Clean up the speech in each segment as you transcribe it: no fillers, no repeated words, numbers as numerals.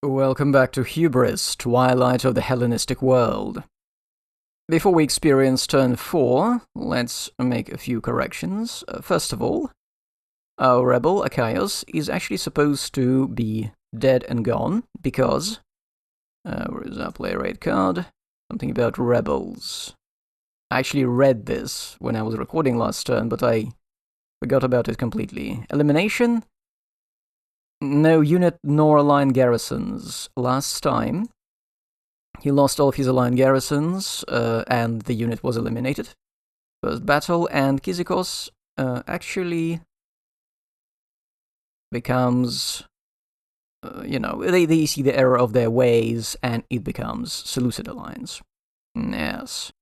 Welcome back to Hubris, Twilight of the Hellenistic World. Before we experience turn 4, let's make a few corrections. First of all, our rebel, Achaeus, is actually supposed to be dead and gone, because... where is our player rate card? Something about rebels. I actually read this when I was recording last turn, but I forgot about it completely. Elimination? No unit nor aligned garrisons. Last time, he lost all of his aligned garrisons, and the unit was eliminated. First battle, and Kyzikos actually becomes, they see the error of their ways, and it becomes Seleucid alliance. Yes.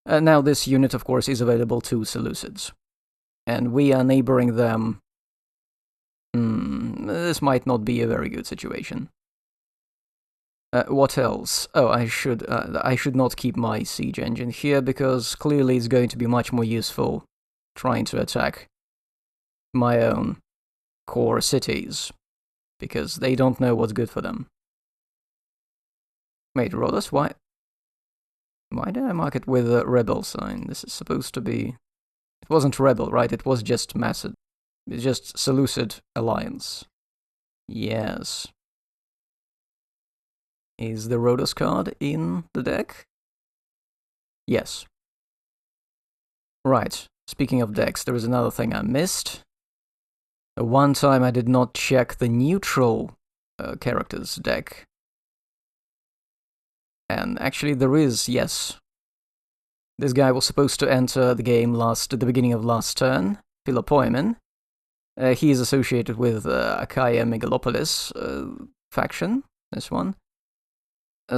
Now this unit, of course, is available to Seleucids. And we are neighboring them. This might not be a very good situation. What else? Oh, I should not keep my siege engine here, because clearly it's going to be much more useful trying to attack my own core cities, because they don't know what's good for them. Wait, Rhodos, why did I mark it with a rebel sign? This is supposed to be... It wasn't rebel, right? It was just Macedon. It's just Seleucid alliance. Yes. Is the Rhodos card in the deck? Yes. Right. Speaking of decks, there is another thing I missed. One time I did not check the neutral characters deck. And actually there is, yes. This guy was supposed to enter the game at the beginning of last turn, Philopoemen. He is associated with Achaia Megalopolis faction, this one.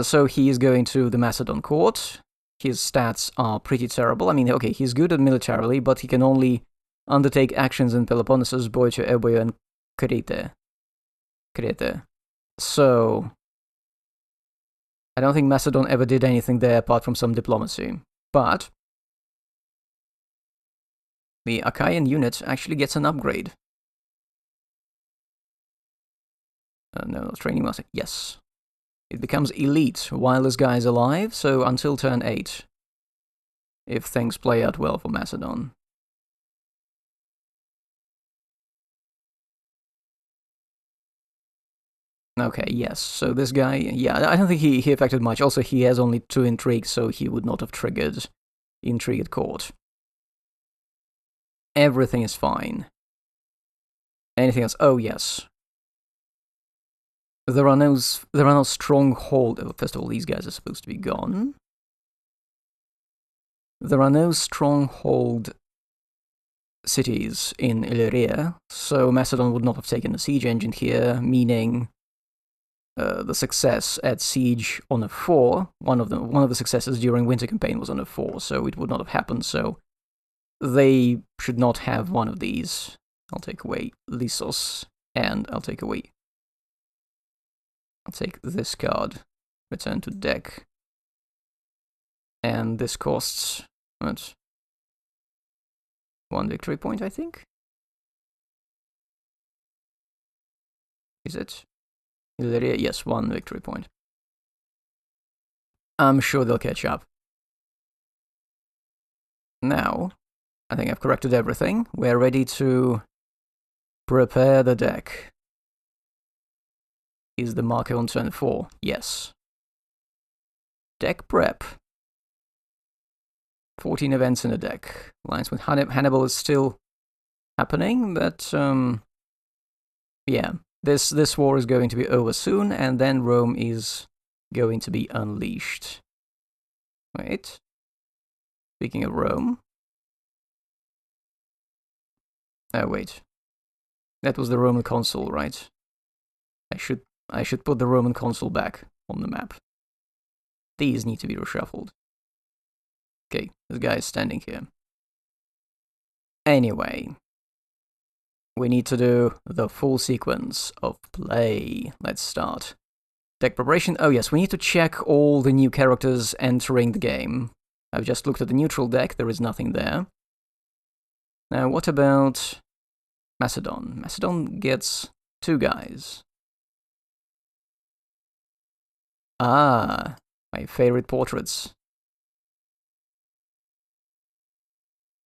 So he is going to the Macedon court. His stats are pretty terrible. I mean, okay, he's good at militarily, but he can only undertake actions in Peloponnesus, Boeotia, Euboea, and Crete. So, I don't think Macedon ever did anything there apart from some diplomacy. But the Achaean unit actually gets an upgrade. No, training master. Yes. It becomes elite while this guy is alive, so until turn 8. If things play out well for Macedon. Okay, yes. So this guy, yeah, I don't think he affected much. Also, he has only 2 intrigues, so he would not have triggered intrigue at court. Everything is fine. Anything else? Oh, yes. There are no stronghold. First of all, these guys are supposed to be gone. There are no stronghold cities in Illyria, so Macedon would not have taken a siege engine here, meaning the success at siege on a 4. One of the successes during Winter Campaign was on a 4, so it would not have happened. So they should not have one of these. I'll take away Lysos, and I'll take this card, return to deck, and this costs, what, 1 victory point, I think? Is it? Yes, 1 victory point. I'm sure they'll catch up. Now, I think I've corrected everything. We're ready to prepare the deck. Is the marker on turn 4? Yes. Deck prep. 14 events in a deck. Alliance with Hannibal is still happening, but yeah. This war is going to be over soon, and then Rome is going to be unleashed. Wait. Speaking of Rome. Oh, wait. That was the Roman consul, right? I should put the Roman consul back on the map. These need to be reshuffled. Okay, this guy is standing here. Anyway, we need to do the full sequence of play. Let's start. Deck preparation. Oh yes, we need to check all the new characters entering the game. I've just looked at the neutral deck, there is nothing there. Now, what about Macedon? Macedon gets 2 guys. Ah, my favorite portraits.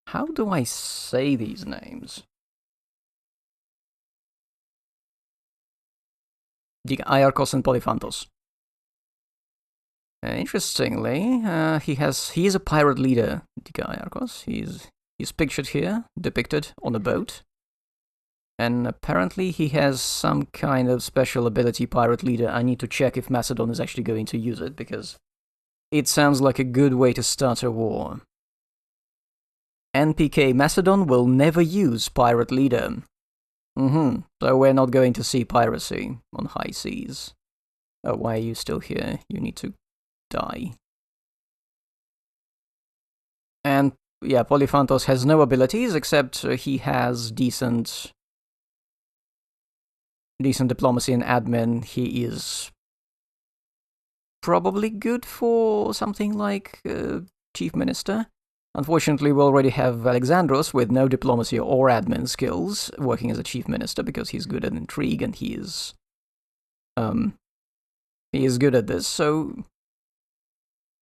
How do I say these names? Iarchos and Polyphantos. Interestingly, he is a pirate leader, Iarchos. He's pictured here, depicted on a boat. And apparently he has some kind of special ability, pirate leader. I need to check if Macedon is actually going to use it, because it sounds like a good way to start a war. NPK Macedon will never use pirate leader. So we're not going to see piracy on high seas. Oh, why are you still here? You need to die. And yeah, Polyphantos has no abilities, except he has decent diplomacy and admin. He is probably good for something like chief minister. Unfortunately, we already have Alexandros with no diplomacy or admin skills working as a chief minister, because he's good at intrigue and he is good at this. So,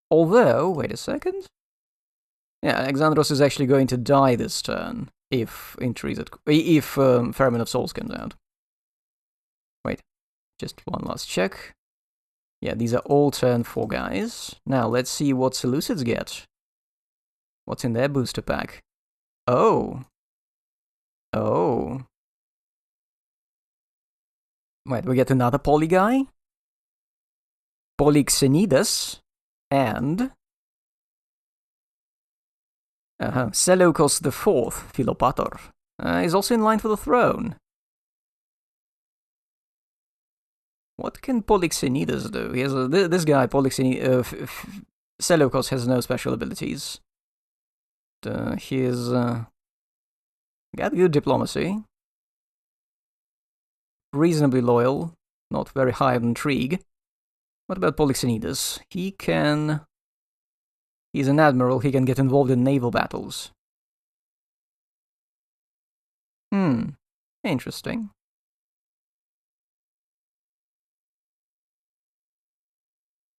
although, wait a second, yeah, Alexandros is actually going to die this turn if Pheromone of Souls comes out. Wait, just one last check. Yeah, these are all turn 4 guys. Now let's see what Seleucids get. What's in their booster pack? Oh. Wait, we get another poly guy? Polyxenidas and Seleucus IV, Philopator, is also in line for the throne. What can Polyxenidas do? He has this guy, Seleucus, has no special abilities. He is got good diplomacy, reasonably loyal, not very high on intrigue. What about Polyxenidas? He's an admiral, he can get involved in naval battles. Interesting.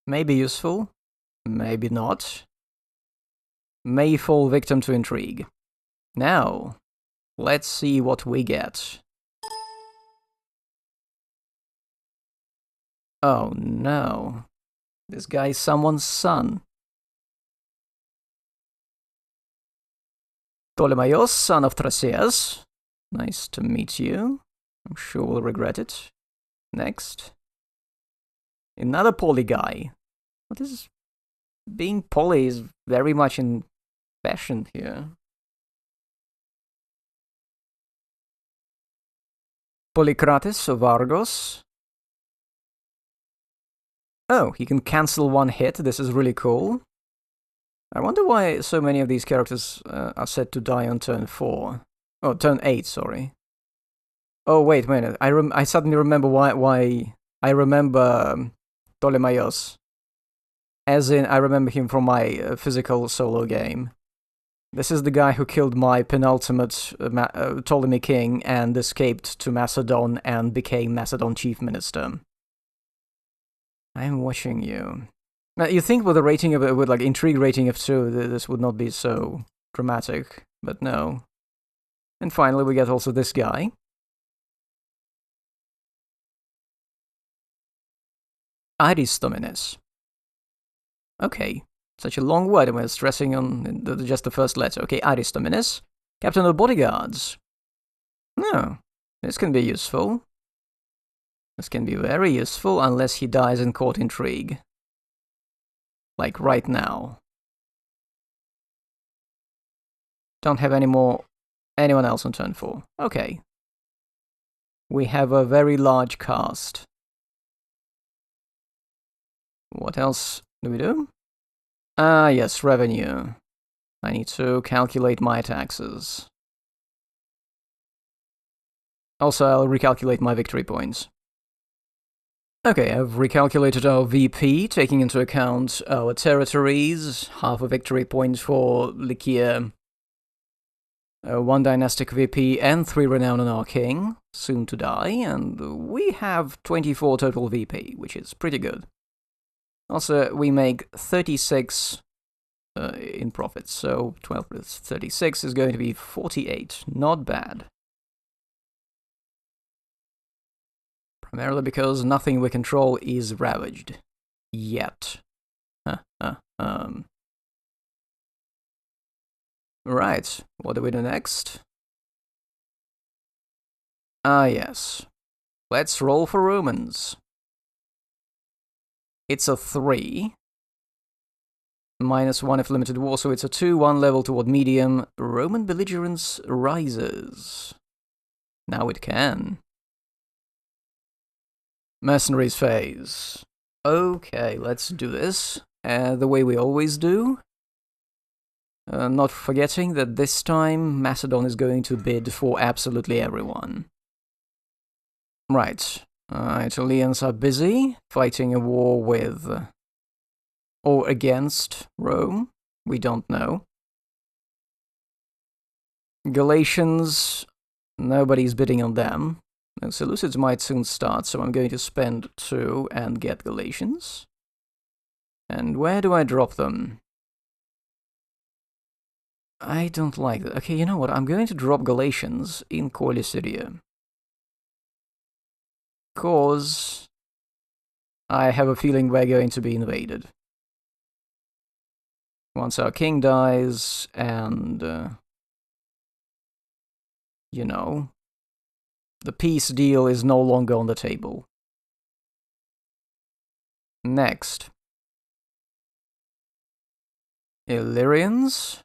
Maybe useful, maybe not. May fall victim to intrigue. Now, let's see what we get. Oh no. This guy is someone's son. Ptolemaios, son of Thraseas. Nice to meet you. I'm sure we'll regret it. Next. Another poly guy. What is... Being poly is very much in fashion here. Polycrates of Argos. Oh, he can cancel one hit. This is really cool. I wonder why so many of these characters are said to die on turn 4. Oh, turn 8, sorry. Oh, wait a minute. I suddenly remember why I remember Ptolemaios. As in, I remember him from my physical solo game. This is the guy who killed my penultimate Ptolemy king and escaped to Macedon and became Macedon chief minister. I'm watching you. Now, you think with a rating of with like intrigue rating of 2, this would not be so dramatic, but no. And finally, we get also this guy. Aristomines. Okay, such a long word, and we're stressing on just the first letter. Okay, Aristomines, captain of bodyguards. No, this can be useful. This can be very useful unless he dies in court intrigue. Like right now. Don't have anyone else on turn 4. Okay. We have a very large cast. What else do we do? Yes, revenue. I need to calculate my taxes. Also, I'll recalculate my victory points. Okay, I've recalculated our VP, taking into account our territories, half a victory point for Lycia, 1 dynastic VP, and 3 renown on our king, soon to die, and we have 24 total VP, which is pretty good. Also, we make 36 in profits, so 12 plus 36 is going to be 48. Not bad. Primarily because nothing we control is ravaged. Yet. Right, what do we do next? Ah, yes. Let's roll for Romans. It's a 3. -1 if limited war, so it's a 2, 1 level toward medium. Roman belligerence rises. Now it can. Mercenaries phase. Okay, let's do this. The way we always do. Not forgetting that this time Macedon is going to bid for absolutely everyone. Right. Italians are busy fighting a war with or against Rome. We don't know. Galatians, nobody's bidding on them. Now, Seleucids might soon start, so I'm going to spend 2 and get Galatians. And where do I drop them? I don't like that. Okay, you know what? I'm going to drop Galatians in Syria. Cause I have a feeling we're going to be invaded. Once our king dies and, you know, the peace deal is no longer on the table. Next. Illyrians.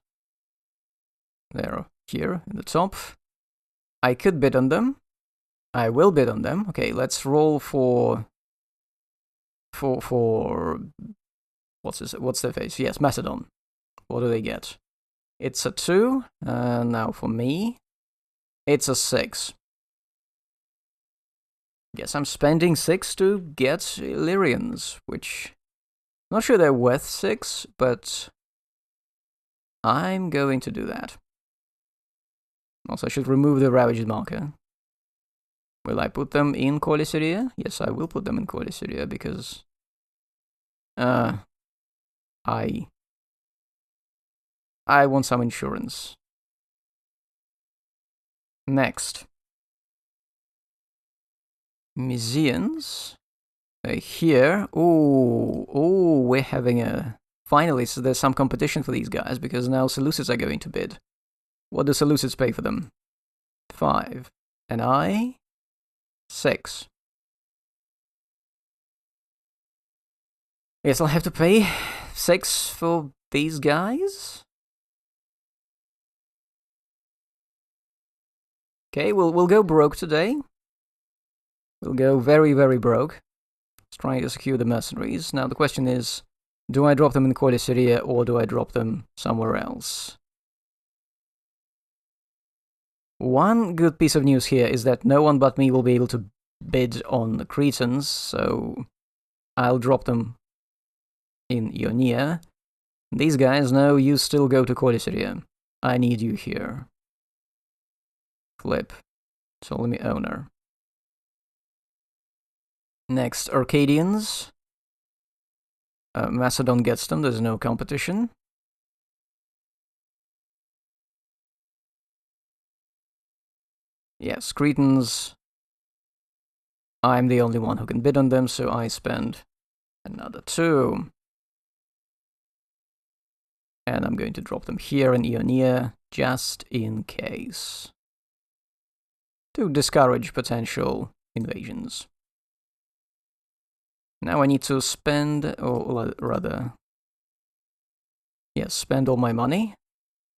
They're here in the top. I could bid on them. I will bid on them. Okay, let's roll for what's their face? Yes, Macedon. What do they get? It's a 2. Now for me, it's a 6. Guess I'm spending 6 to get Illyrians, which I'm not sure they're worth 6, but I'm going to do that. Also, I should remove the ravaged marker. Will I put them in Syria? Yes, I will put them in Syria because I want some insurance. Next. Mysians. Here. Oh, we're having a... Finally, so there's some competition for these guys because now Seleucids are going to bid. What do Seleucids pay for them? 5. And I? 6. Yes, I'll have to pay 6 for these guys? Okay, we'll go broke today. We'll go very, very broke. Let's try to secure the mercenaries. Now the question is, do I drop them in Syria or do I drop them somewhere else? One good piece of news here is that no one but me will be able to bid on the Cretans, so I'll drop them in Ionia. These guys, no, you still go to Syria. I need you here. Flip. Ptolemy owner. Next, Arcadians. Macedon gets them, there's no competition. Yes, Cretans. I'm the only one who can bid on them, so I spend another 2. And I'm going to drop them here in Ionia, just in case. To discourage potential invasions. Now I need to spend, or rather... Yes, spend all my money.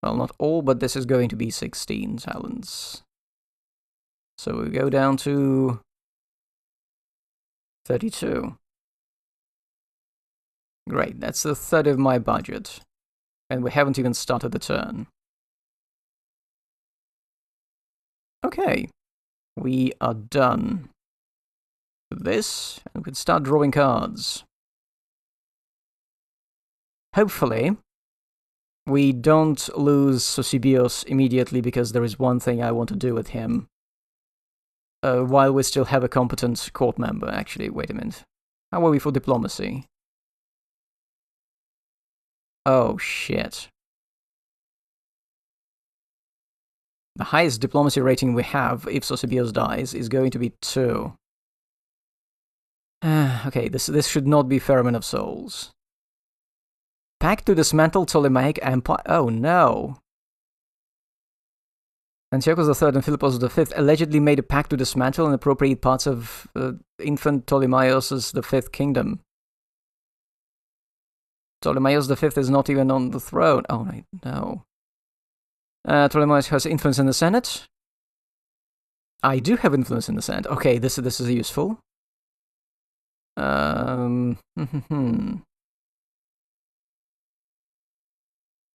Well, not all, but this is going to be 16 talents. So we go down to 32. Great, that's a third of my budget. And we haven't even started the turn. Okay, we are done with this, and we can start drawing cards. Hopefully, we don't lose Sosibios immediately because there is one thing I want to do with him. While we still have a competent court member. Actually, wait a minute. How are we for diplomacy? Oh, shit. The highest diplomacy rating we have, if Sosibios dies, is going to be 2. Okay, this should not be Ferryman of Souls. Pact to dismantle Ptolemaic Empire. Oh no. Antiochus III and Philippos V allegedly made a pact to dismantle and appropriate parts of infant Ptolemaios' V kingdom. Ptolemaios V is not even on the throne. Oh no. Ptolemaios has influence in the Senate. I do have influence in the Senate. Okay, this is useful.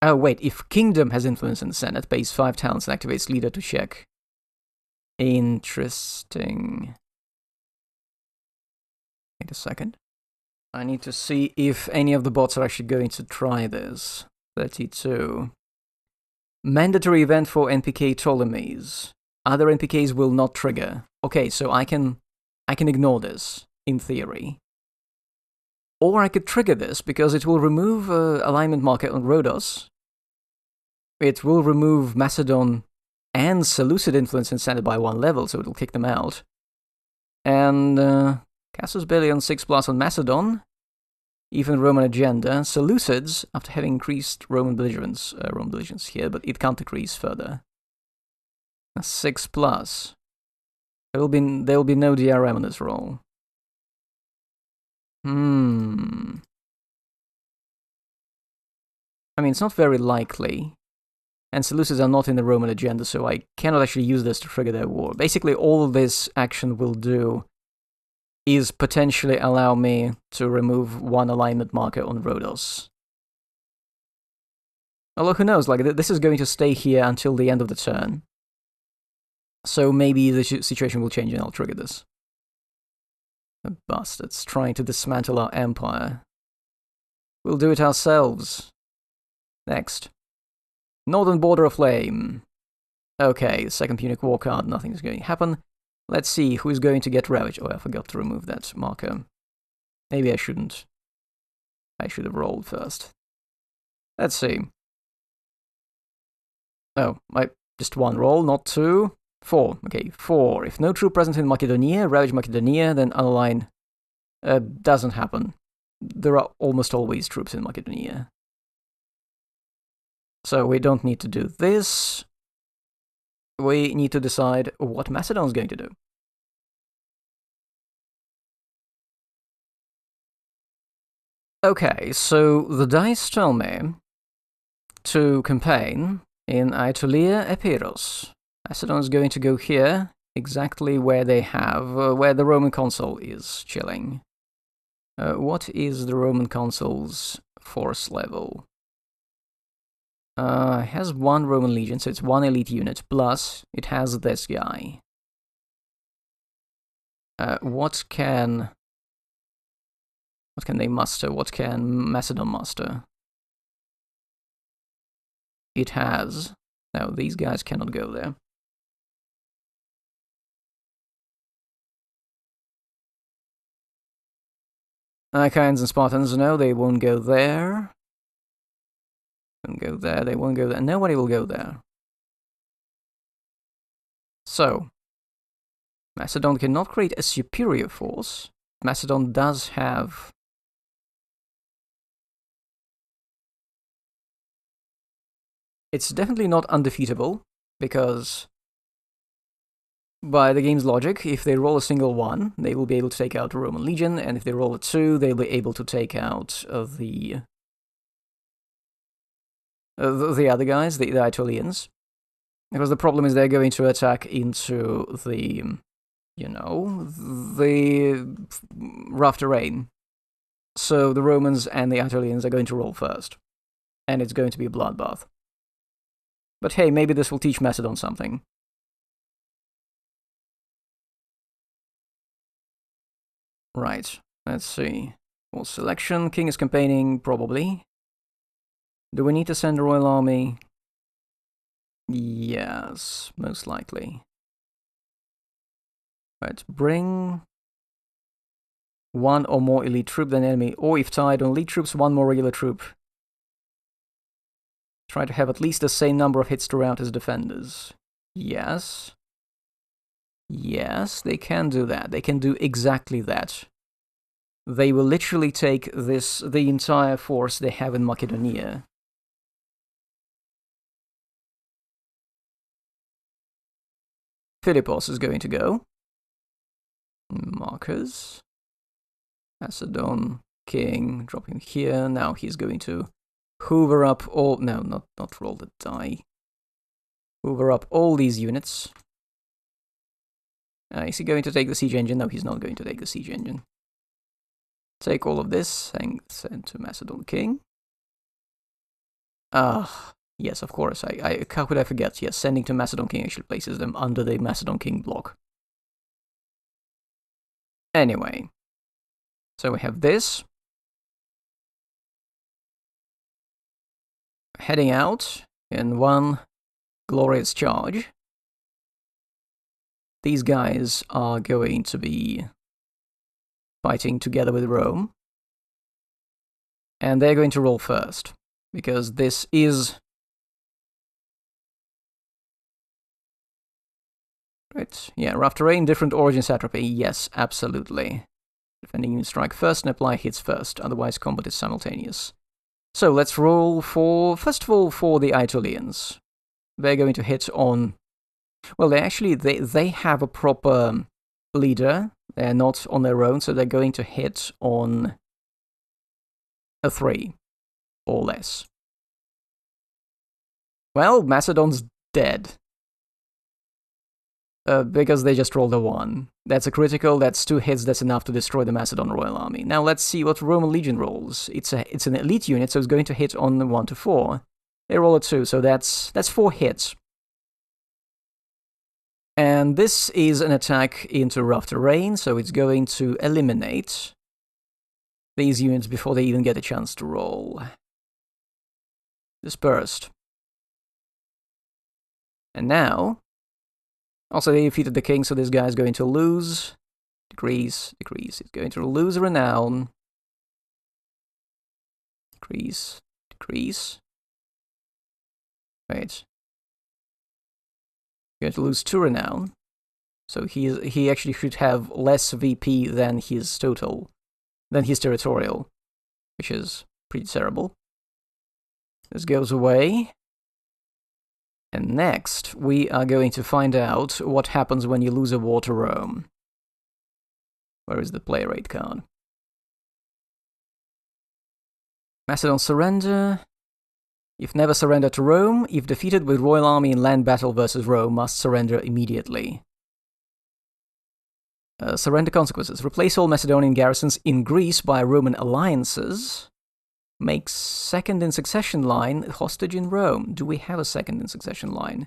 Oh, wait, if Kingdom has influence in the Senate, pays 5 talents and activates leader to check. Interesting. Wait a second. I need to see if any of the bots are actually going to try this. 32. Mandatory event for NPK Ptolemies. Other NPKs will not trigger. Okay, so I can ignore this, in theory. Or I could trigger this, because it will remove alignment marker on Rhodos. It will remove Macedon and Seleucid influence in Senate by 1 level, so it'll kick them out. And Casus Belli on 6+ on Macedon. Even Roman agenda. Seleucids, after having increased Roman belligerence here, but it can't decrease further. 6+. There will be no DRM on this roll. I mean, it's not very likely. And Seleucids are not in the Roman agenda, so I cannot actually use this to trigger their war. Basically, all this action will do is potentially allow me to remove 1 alignment marker on Rhodos. Although, who knows, like, this is going to stay here until the end of the turn. So maybe the situation will change and I'll trigger this. The bastards trying to dismantle our empire. We'll do it ourselves. Next. Northern Border of Flame. Okay, second Punic War card, nothing's going to happen. Let's see who's going to get ravaged. Oh, I forgot to remove that marker. Maybe I shouldn't. I should have rolled first. Let's see. Oh, just 1 roll, not 2. 4. Okay, 4. If no troop present in Macedonia, ravage Macedonia, then unalign. Doesn't happen. There are almost always troops in Macedonia. So we don't need to do this. We need to decide what Macedon's going to do. Okay, so the dice tell me to campaign in Aetolia Epirus. Macedon is going to go here, exactly where they have, where the Roman consul is chilling. What is the Roman consul's force level? It has 1 Roman legion, so it's 1 elite unit, plus it has this guy. What can they muster? What can Macedon muster? It has... No, these guys cannot go there. Achaeans and Spartans, no, they won't go there. Won't go there, they won't go there. Nobody will go there. So, Macedon cannot create a superior force. Macedon does have... It's definitely not undefeatable, because by the game's logic, if they roll a single 1, they will be able to take out the Roman Legion, and if they roll a 2, they'll be able to take out the other guys, the Aetolians. Because the problem is they're going to attack into the, the rough terrain. So the Romans and the Aetolians are going to roll first. And it's going to be a bloodbath. But hey, maybe this will teach Macedon something. Right, let's see. Well, selection, king is campaigning, probably. Do we need to send a royal army? Yes, most likely. Right, bring 1 or more elite troop than enemy, or if tied on elite troops, 1 more regular troop. Try to have at least the same number of hits throughout his defenders. Yes. Yes, they can do that. They can do exactly that. They will literally take the entire force they have in Macedonia. Philippos is going to go. Markers. Macedon, king, dropping here. Now he's going to hoover up all... No, not roll the die. Hoover up all these units. Is he going to take the siege engine? No, he's not going to take the siege engine. Take all of this and send to Macedon king. Yes, of course. How could I forget? Yes, sending to Macedon king actually places them under the Macedon king block. Anyway. So we have this. Heading out in one glorious charge. These guys are going to be fighting together with Rome. And they're going to roll first, because this is... Right, yeah, rough terrain, different origin satrapy, yes, absolutely. Defending unit strike first and apply hits first, otherwise combat is simultaneous. So let's roll for, first of all, for the Aetolians. They're going to hit on... Well, they have a proper leader. They're not on their own, so they're going to hit on a 3 or less. Well, Macedon's dead. Because they just rolled a 1. That's a critical, that's 2 hits, that's enough to destroy the Macedon Royal Army. Now let's see what Roman Legion rolls. It's an elite unit, so it's going to hit on the 1 to 4. They roll a 2, so that's 4 hits. And this is an attack into rough terrain, so it's going to eliminate these units before they even get a chance to roll. Dispersed. And now... Also, they defeated the king, so this guy is going to lose. Decrease, decrease. He's going to lose renown. Decrease, decrease. Wait. Going to lose 2 renown. So he actually should have less VP than his total, than his territorial, which is pretty terrible. This goes away. And next, we are going to find out what happens when you lose a war to Rome. Where is the play rate card? Macedon surrender. If never surrender to Rome, if defeated with royal army in land battle versus Rome, must surrender immediately. Surrender consequences. Replace all Macedonian garrisons in Greece by Roman alliances. Makes second in succession line hostage in Rome. Do we have a second in succession line?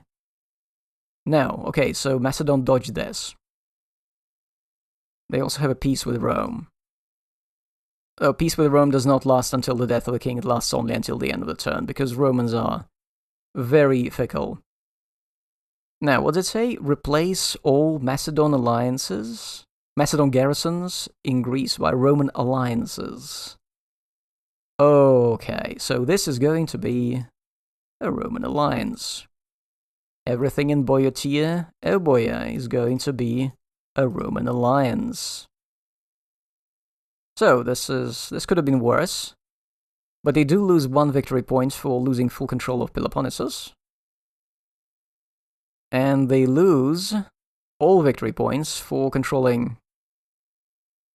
No. Okay, so Macedon dodged this. They also have a peace with Rome. Oh, peace with Rome does not last until the death of the king. It lasts only until the end of the turn, because Romans are very fickle. Now, what did it say? Replace all Macedon alliances? Macedon garrisons in Greece by Roman alliances. Okay, so this is going to be a Roman alliance. Everything in Boeotia, Euboea, is going to be a Roman alliance. So this could have been worse, but they do lose 1 victory point for losing full control of Peloponnesus, and they lose all victory points for controlling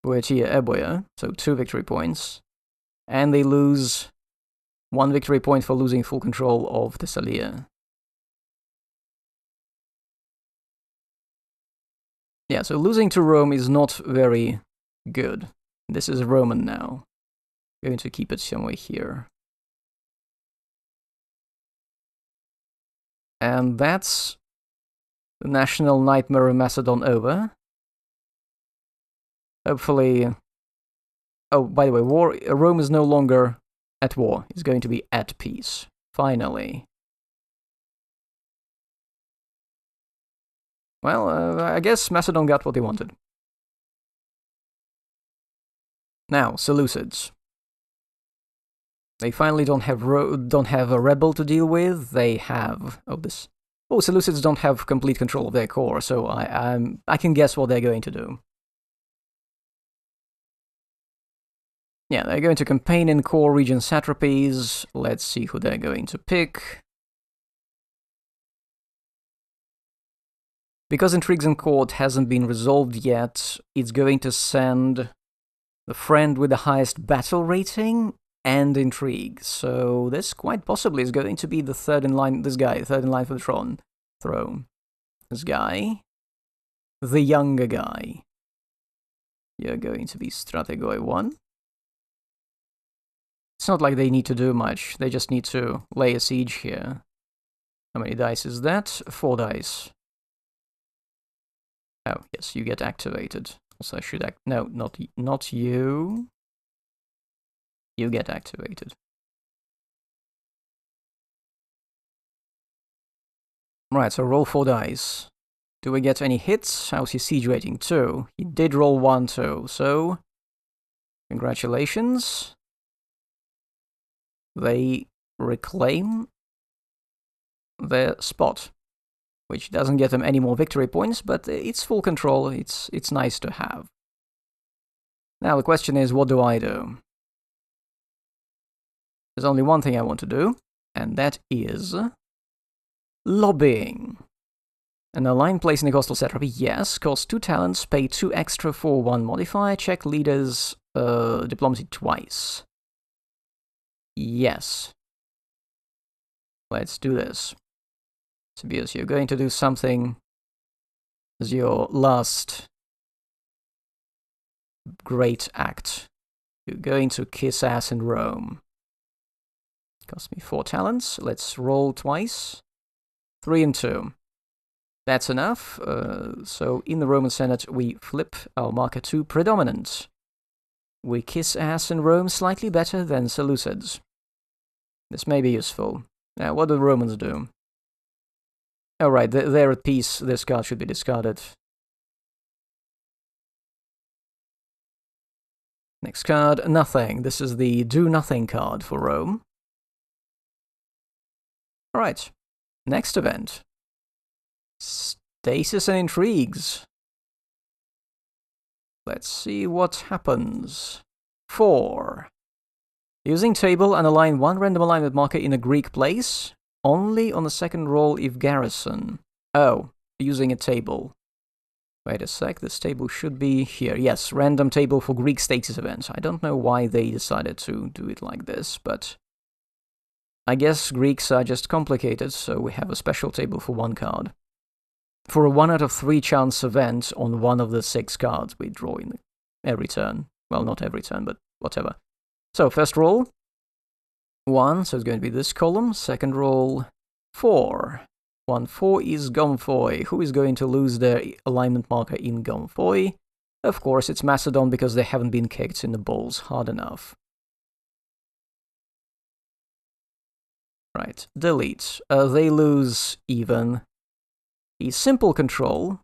Boeotia, Euboea, so 2 victory points. And they lose 1 victory point for losing full control of Thessalia. Yeah, so losing to Rome is not very good. This is Roman now. I'm going to keep it somewhere here. And that's the national nightmare of Macedon over. Hopefully... Oh, by the way, Rome is no longer at war. It's going to be at peace. Finally. Well, I guess Macedon got what they wanted. Now, Seleucids. They finally don't have a rebel to deal with. They have Seleucids don't have complete control of their core, so I can guess what they're going to do. Yeah, they're going to campaign in core region satrapies. Let's see who they're going to pick. Because intrigues in court hasn't been resolved yet, it's going to send the friend with the highest battle rating and intrigue. So this quite possibly is going to be the third in line. This guy, third in line for the throne. This guy, the younger guy. You're going to be Strategoi 1. It's not like they need to do much. They just need to lay a siege here. How many dice is that? 4 dice. Oh, yes, you get activated. Also, I should no, not you. You get activated. Right, so roll 4 dice. Do we get any hits? How's his siege rating? 2. He did roll 1 too, so congratulations. They reclaim their spot, which doesn't get them any more victory points, but it's full control. It's nice to have. Now the question is, what do I do? There's only one thing I want to do, and that is lobbying. An aligned place in the coastal satrapy, yes. Cost 2 talents, pay 2 extra for 1 modifier, check leaders' diplomacy twice. Yes. Let's do this. Tobias, you're going to do something as your last great act. You're going to kiss ass in Rome. Cost me 4 talents. Let's roll twice. 3 and 2. That's enough. So in the Roman Senate, we flip our marker to predominant. We kiss ass in Rome slightly better than Seleucids. This may be useful. Now, what do the Romans do? Oh, right, they're at peace. This card should be discarded. Next card, nothing. This is the do nothing card for Rome. Alright, next event. Stasis and intrigues. Let's see what happens. 4. Using table and align 1 random alignment marker in a Greek place, only on the second roll if garrison. Oh, using a table. Wait a sec, this table should be here. Yes, random table for Greek stasis events. I don't know why they decided to do it like this, but I guess Greeks are just complicated, so we have a special table for 1 card. For a 1 out of 3 chance event on 1 of the 6 cards we draw in every turn. Well, not every turn, but whatever. So, first roll, 1, so it's going to be this column. Second roll, 4. 1, 4 is Gomphoi. Who is going to lose their alignment marker in Gomphoi? Of course, it's Macedon, because they haven't been kicked in the balls hard enough. Right, delete. They lose even the simple control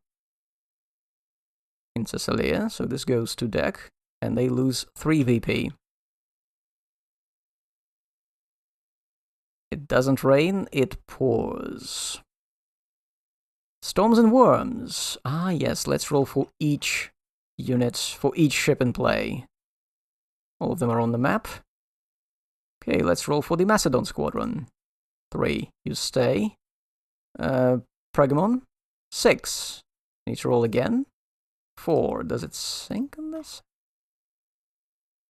in Caesarea, so this goes to deck, and they lose 3 VP. It doesn't rain, it pours. Storms and worms. Ah, yes, let's roll for each unit, for each ship in play. All of them are on the map. Okay, let's roll for the Macedon squadron. 3, you stay. Pergamon. 6. Need to roll again. 4, does it sink on this?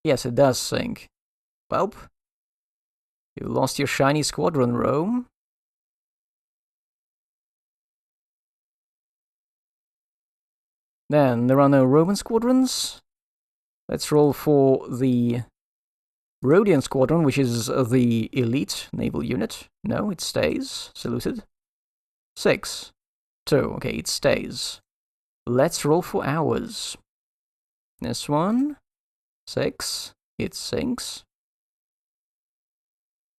Yes, it does sink. Welp. You lost your shiny squadron, Rome. Then, there are no Roman squadrons. Let's roll for the Rhodian squadron, which is the elite naval unit. No, it stays. Seleucid. 6. 2. Okay, it stays. Let's roll for ours. This one. 6. It sinks.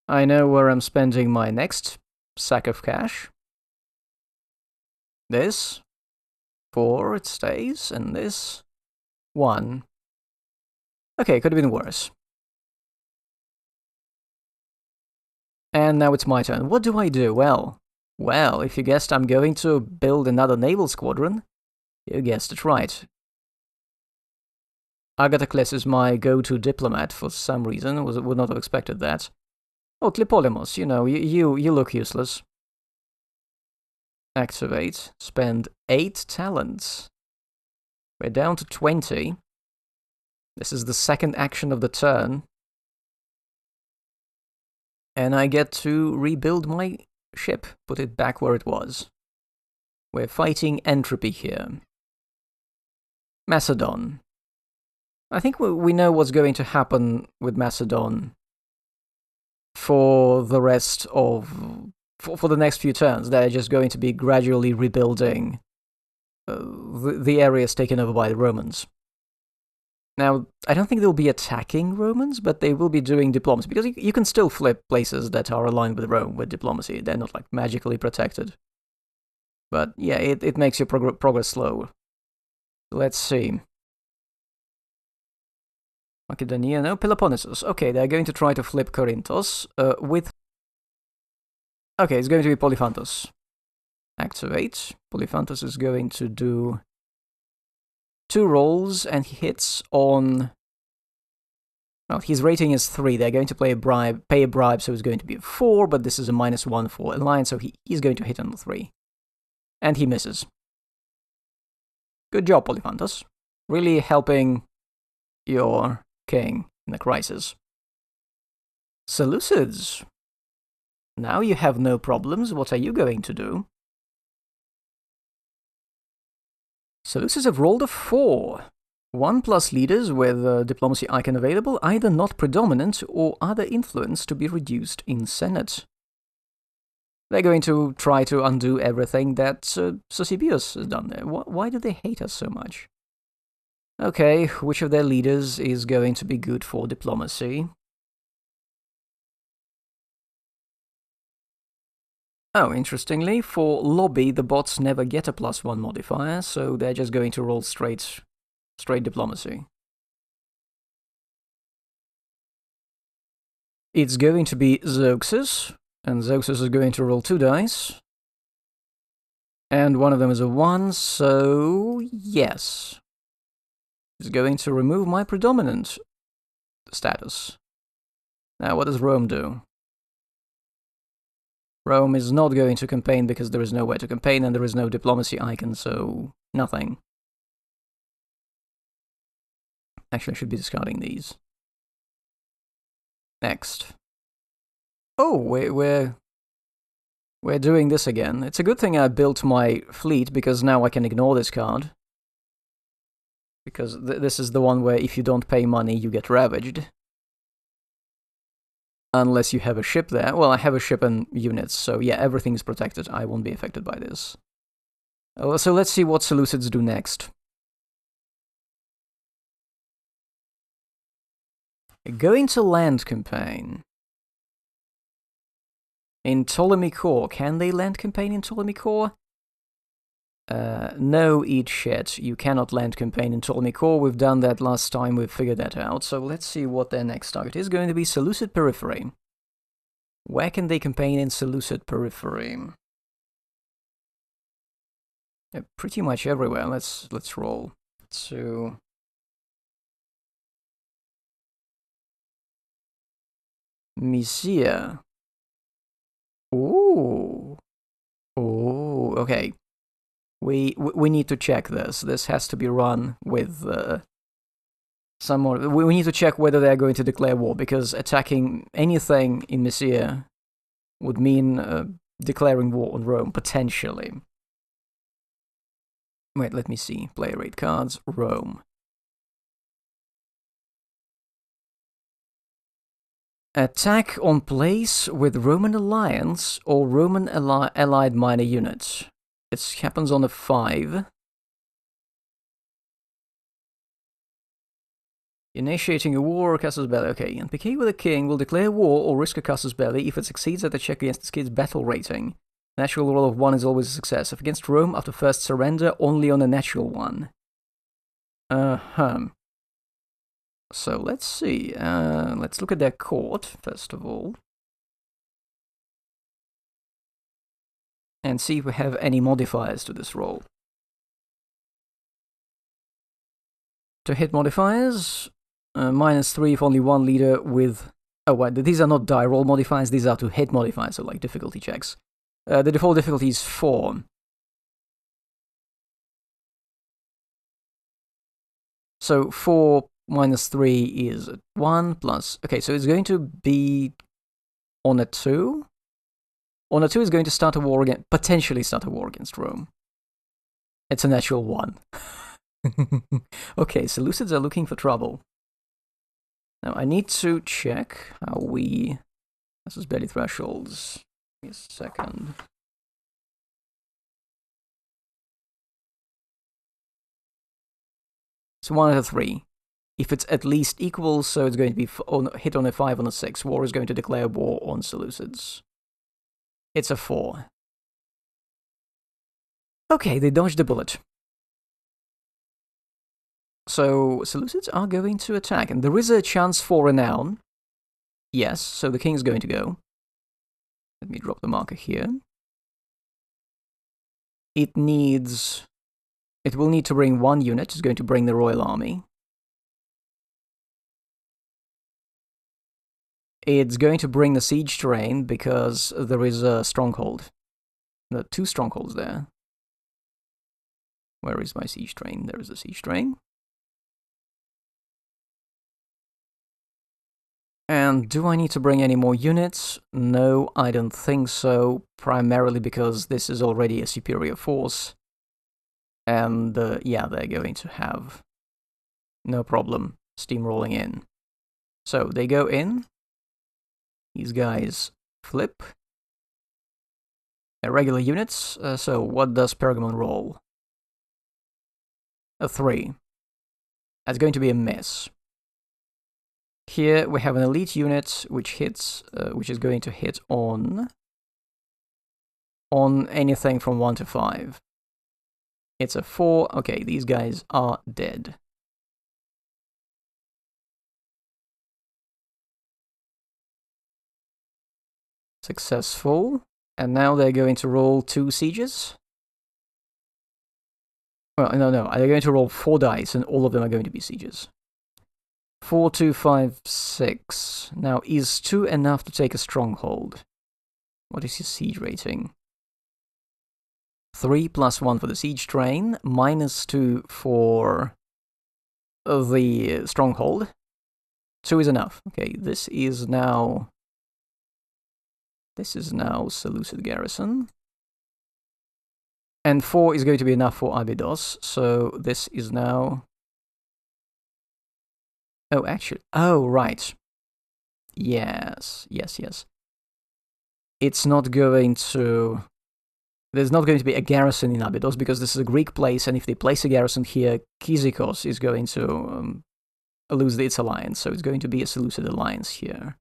I know where I'm spending my next sack of cash. This. 4, it stays. And this. 1. Okay, could have been worse. And now it's my turn. What do I do? Well, if you guessed I'm going to build another naval squadron, you guessed it right. Agathocles is my go-to diplomat for some reason. Would not have expected that. Oh, Tlipolimos, you know, you look useless. Activate. Spend 8 talents. We're down to 20. This is the second action of the turn. And I get to rebuild my ship, put it back where it was. We're fighting entropy here. Macedon. I think we know what's going to happen with Macedon for the rest of... For the next few turns. They're just going to be gradually rebuilding the areas taken over by the Romans. Now, I don't think they'll be attacking Romans, but they will be doing diplomacy, because you can still flip places that are aligned with Rome with diplomacy. They're not, like, magically protected. But, yeah, it makes your progress slow. Let's see. Macedonia, no, Peloponnesus. Okay, they're going to try to flip Corinthos with... Okay, it's going to be Polyphantos. Activate. Polyphantos is going to do 2 rolls, and he hits on... Well, his rating is 3. They're going to pay a bribe, so it's going to be a 4, but this is a -1 for alliance, so he's going to hit on the 3. And he misses. Good job, Polyphantos. Really helping your king in the crisis. Seleucids. Now you have no problems. What are you going to do? Seleucids have rolled a 4. 1+ leaders with a diplomacy icon available, either not predominant or other influence to be reduced in Senate. They're going to try to undo everything that Sosibios has done there. Why do they hate us so much? Okay, which of their leaders is going to be good for diplomacy? Oh, interestingly, for lobby, the bots never get a +1 modifier, so they're just going to roll straight diplomacy. It's going to be Zeuxis, and Zeuxis is going to roll 2 dice. And one of them is a 1, so yes. It's going to remove my predominant status. Now, what does Rome do? Rome is not going to campaign because there is nowhere to campaign and there is no diplomacy icon, so nothing. Actually, I should be discarding these. Next. Oh, we're doing this again. It's a good thing I built my fleet, because now I can ignore this card. Because this is the one where if you don't pay money, you get ravaged. Unless you have a ship there. Well, I have a ship and units, so yeah, everything is protected. I won't be affected by this. So let's see what Seleucids do next. Going to land campaign. In Ptolemy Core. Can they land campaign in Ptolemy Core? No, eat shit. You cannot land campaign in Ptolemy Core. We've done that last time, we've figured that out. So let's see what their next target is. Going to be Seleucid Periphery. Where can they campaign in Seleucid Periphery? Yeah, pretty much everywhere. Let's roll. So... Mysia. Ooh. Ooh, okay. We need to check this. This has to be run with some more... We need to check whether they're going to declare war, because attacking anything in Mysia would mean declaring war on Rome, potentially. Wait, let me see. Player rate cards, Rome. Attack on place with Roman alliance or Roman allied minor units. It happens on a 5. Initiating a war or casus belli. Okay, and PK with a king will declare war or risk a casus belli if it succeeds at a check against its kid's battle rating. Natural roll of 1 is always a success. If against Rome, after first surrender, only on a natural 1. So let's see. Let's look at their court, first of all. and see if we have any modifiers to this roll. To hit modifiers, -3 if only one leader with... Oh, wait, these are not die roll modifiers, these are to hit modifiers, so like difficulty checks. The default difficulty is 4. So 4 minus 3 is 1 plus... Okay, so it's going to be on a 2. On a 2 is going to start a war against... Potentially start a war against Rome. It's a natural 1. Okay, Seleucids are looking for trouble. Now, I need to check how we... This is barely thresholds. Give me a second. So 1 out of 3. If it's at least equal, so it's going to be hit on a 5 on a 6. War is going to declare war on Seleucids. It's a 4. Okay, they dodged the bullet. So Seleucids are going to attack, and there is a chance for renown. Yes, so the king's going to go. Let me drop the marker here. It needs... It will need to bring 1 unit. It's going to bring the royal army. It's going to bring the siege train because there is a stronghold. There are 2 strongholds there. Where is my siege train? There is a siege train. And do I need to bring any more units? No, I don't think so. Primarily because this is already a superior force. And yeah, they're going to have no problem steamrolling in. So they go in. These guys flip. They're regular units. So what does Pergamon roll? A 3. That's going to be a miss. Here we have an elite unit which hits, which is going to hit on anything from 1 to 5. It's a 4. Okay, these guys are dead. Successful. And now they're going to roll 2 sieges. Well, no, they're going to roll 4 dice, and all of them are going to be sieges. 4, 2, 5, 6. Now, is 2 enough to take a stronghold? What is your siege rating? 3 plus 1 for the siege train, -2 for the stronghold. 2 is enough. Okay, this is now Seleucid garrison. And 4 is going to be enough for Abydos, so this is now... Oh, actually... Oh, right. Yes. It's not going to... There's not going to be a garrison in Abydos, because this is a Greek place, and if they place a garrison here, Kyzikos is going to lose its alliance, so it's going to be a Seleucid alliance here.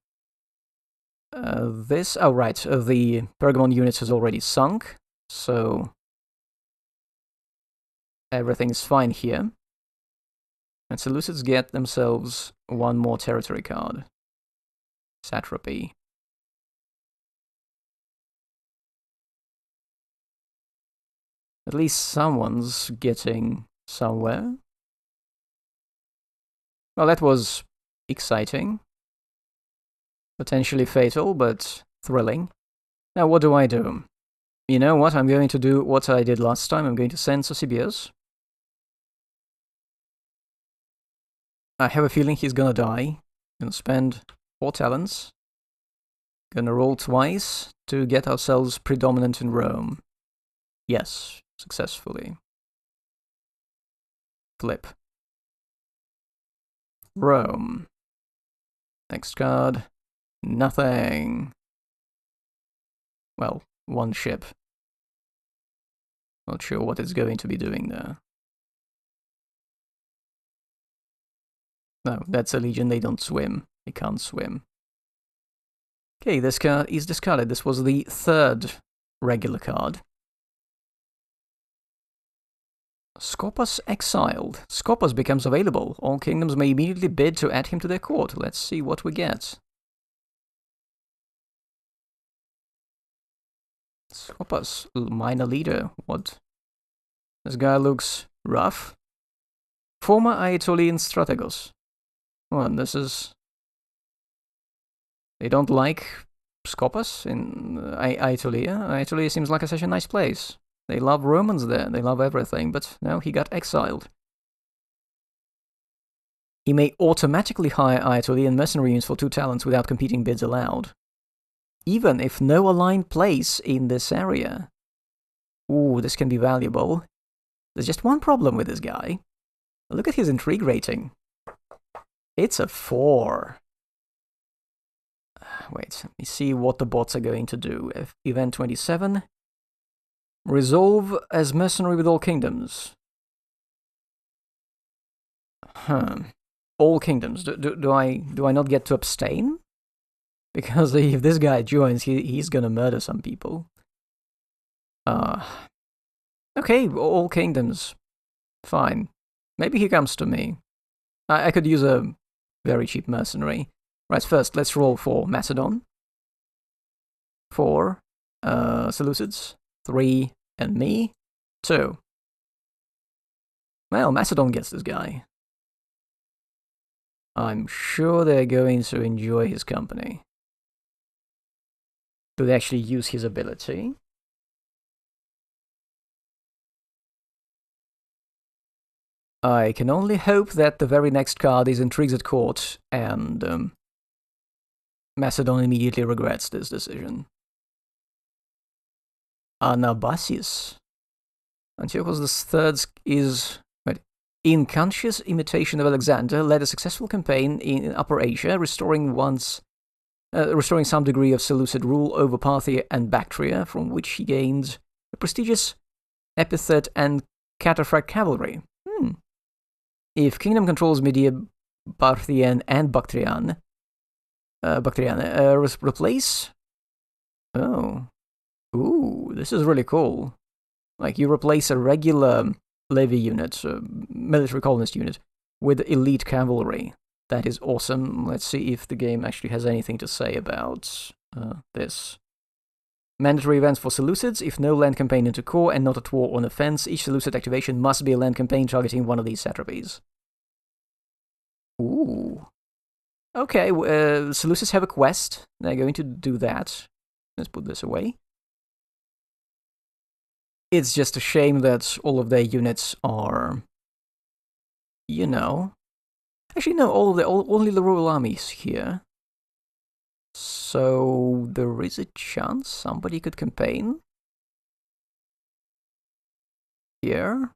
Oh, right, the Pergamon unit has already sunk, so... Everything is fine here. And Seleucids get themselves 1 more territory card. Satrapy. At least someone's getting somewhere. Well, that was exciting. Potentially fatal, but thrilling. Now, what do I do? You know what? I'm going to do what I did last time. I'm going to send Sosibios. I have a feeling he's gonna die. Gonna spend 4 talents. Gonna roll twice to get ourselves predominant in Rome. Yes, successfully. Flip. Rome. Next card. Nothing. Well, 1 ship. Not sure what it's going to be doing there. No, that's a legion, they don't swim. They can't swim. Okay, this card is discarded. This was the 3rd regular card. Scopas exiled. Scopas becomes available. All kingdoms may immediately bid to add him to their court. Let's see what we get. Scopus, minor leader. What? This guy looks rough. Former Aetolian strategos. Well, this is... They don't like Scopus in Aetolia. Aetolia seems like such a nice place. They love Romans there, they love everything, but now he got exiled. He may automatically hire Aetolian mercenary units for 2 talents without competing bids allowed. Even if no aligned place in this area. Ooh, this can be valuable. There's just one problem with this guy. Look at his intrigue rating. It's a 4. Wait, let me see what the bots are going to do. Event 27. Resolve as mercenary with all kingdoms. All kingdoms. Do I not get to abstain? Because if this guy joins, he's gonna murder some people. Okay, all kingdoms. Fine. Maybe he comes to me. I could use a very cheap mercenary. Right, first, let's roll for Macedon. 4, Seleucids. 3, and me. 2. Well, Macedon gets this guy. I'm sure they're going to enjoy his company. Do they actually use his ability? I can only hope that the very next card is Intrigues at Court, and Macedon immediately regrets this decision. Anabasis. Antiochus III is... In conscious imitation of Alexander, led a successful campaign in Upper Asia, restoring some degree of Seleucid rule over Parthia and Bactria, from which he gained a prestigious epithet and cataphract cavalry. If kingdom controls Media, Parthian, and Bactrian, replace... Oh. Ooh, this is really cool. Like, you replace a regular levy unit, military colonist unit, with elite cavalry. That is awesome. Let's see if the game actually has anything to say about this. Mandatory events for Seleucids. If no land campaign into core and not at war or an offense, each Seleucid activation must be a land campaign targeting one of these satrapies. Ooh. Okay, Seleucids have a quest. They're going to do that. Let's put this away. It's just a shame that all of their units are, you know... Actually, no, only the royal armies here. So there is a chance somebody could campaign here.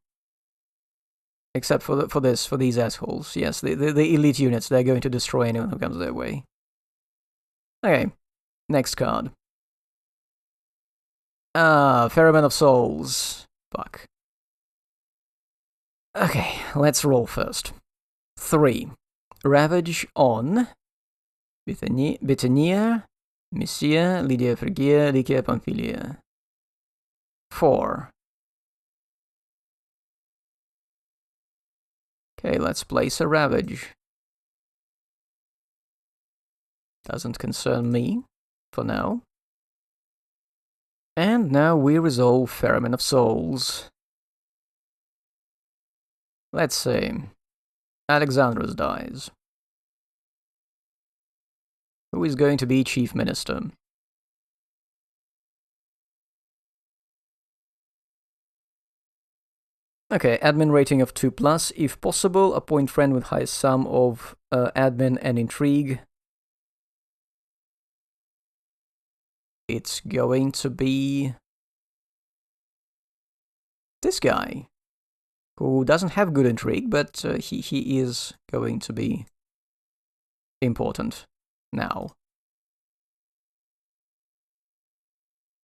Except for these assholes. Yes, the elite units, they're going to destroy anyone who comes their way. Okay, next card. Ferryman of Souls. Fuck. Okay, let's roll first. 3. Ravage on Bithynia, Mysia, Lydia Phrygia, Lycia Pamphylia. 4. Okay, let's place a Ravage. Doesn't concern me, for now. And now we resolve Ferryman of Souls. Let's see. Alexandros dies. Who is going to be Chief Minister? Okay, admin rating of 2+. If possible, appoint friend with highest sum of admin and intrigue. It's going to be this guy, who doesn't have good intrigue, but he is going to be important now.